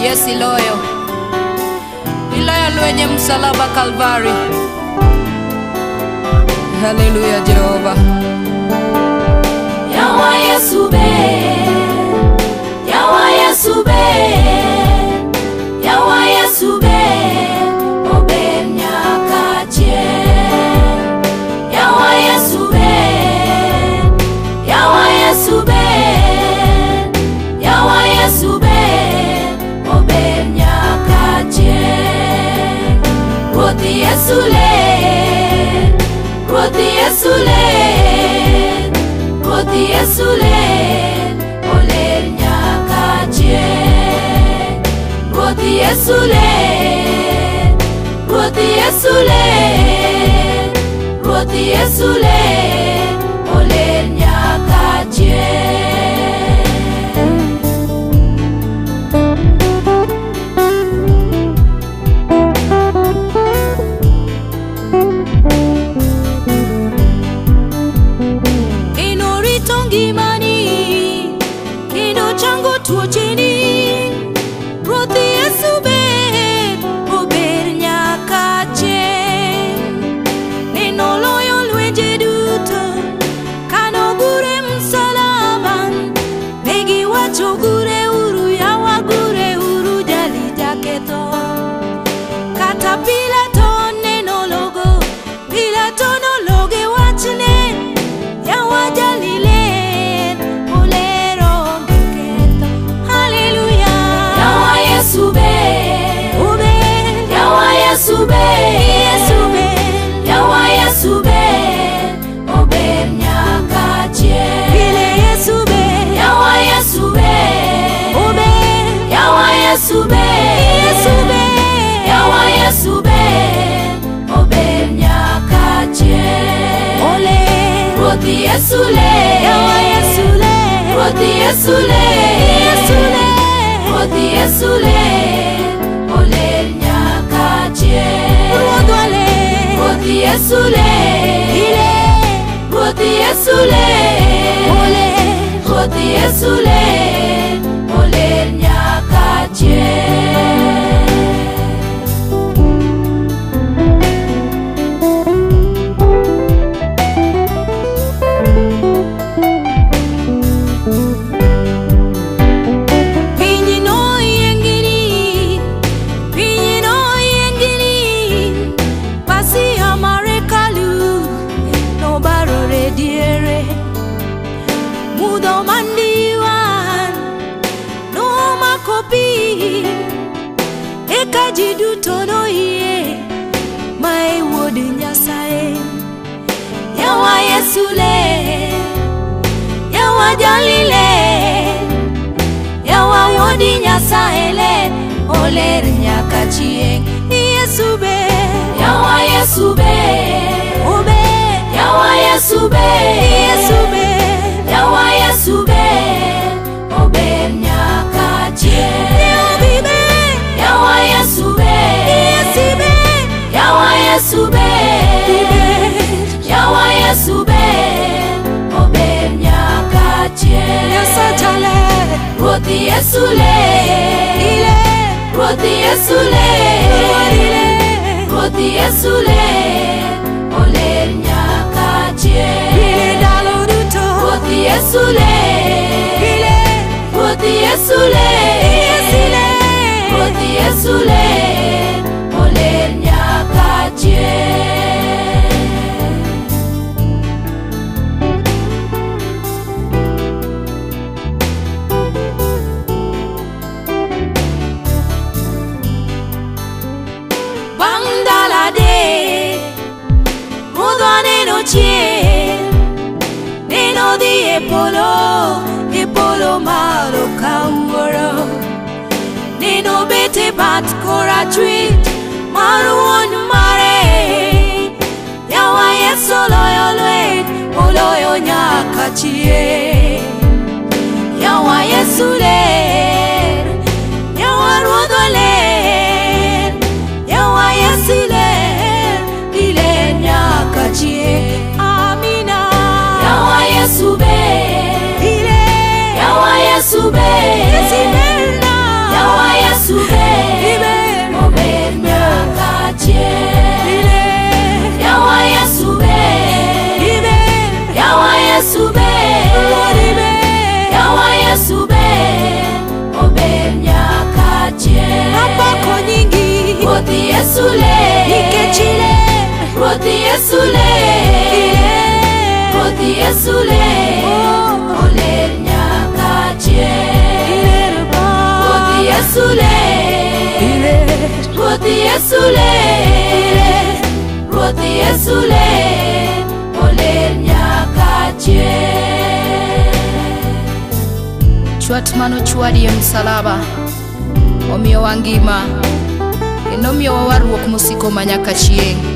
Yes, iloyo lwenye msalaba Kalvari. Hallelujah, Jehova. Yawa Yesu be, Yawa Yesu be, Yawa Yesu be, obe nyakache. Yawa Yesu be, Yawa Yesu be, Yawa Yesu be, obe nyakache. Roti Yesu le, Roti Yesu le, Roti Yesu le, oler nyakache. Roti Yesu le, Roti Yesu le, Roti Yesu le, oler nyakache. Roti Yesu be, ober nyakache. Neno loyo lwenje duto, kano gure msalaba. Negi wacho gure uru, Yawa gure uru, jali jaketo. Kata Pilato neno logo, Pilato no loge wachne, Yawa jali le. Yesu be, Yesu be, Yawa Yesu be, ober nyakache. Ile Yesu be, Yawa Yesu be, ober, Yawa Yesu be, Yesu be, Yawa Yesu be, ober nyakache. Ole, Roti Yesu le, Yawa Yesu le, Roti Yesu le, Yesu le, Roti Yesu le, oler nyakache. Roti Yesu le, ile, Roti Yesu le, ole, Roti Yesu le, oler nyakache. Mudo mandiwan, no makopi, eka jidu tono iye, mai wodi nyasae. Yawa Yesu le, Yawa jalile, Yawa wodi nyasae le, oler nyakache. Yesu be, Yawa Yesu be, obe, Yawa Yesu be, Yesu be, Yawa Yesu be, ober nyakache. Yawa Yesu be, Yawa Yesu be, Yawa Yesu be, ober nyakache. Roti Yesu le, Roti Yesu le, Roti Yesu le, oler nyakache. Roti Yesu le, Roti Yesu le, Roti Yesu le, oler nyakache. Bangdalade, mudane no chie, neno di epolo malo kaworo, neno bete bat kora tweet, maruon mare, Yawa Yesu loyo lwet, oloyo nyakachie. Yawa Yesu le, Yawa ruodo le, Yawa Yesu le, ile nyakachie. Amina. Yawa Yesu be, Ile, Yawa Yesu be, Yesu be na. Yawa Yesu Yesu ler, nikech iler. Ruoth Yesu ler, Ruoth Yesu ler, oler nyaka chieng'. Ruoth Yesu ler, Ruoth Yesu ler, Ruoth Yesu ler, oler nyaka chieng'. Chwat manochwadi e msalaba omiyo wangima, kendo omiyo warruok mosiko manyaka chieng'.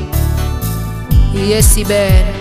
Yesu ber.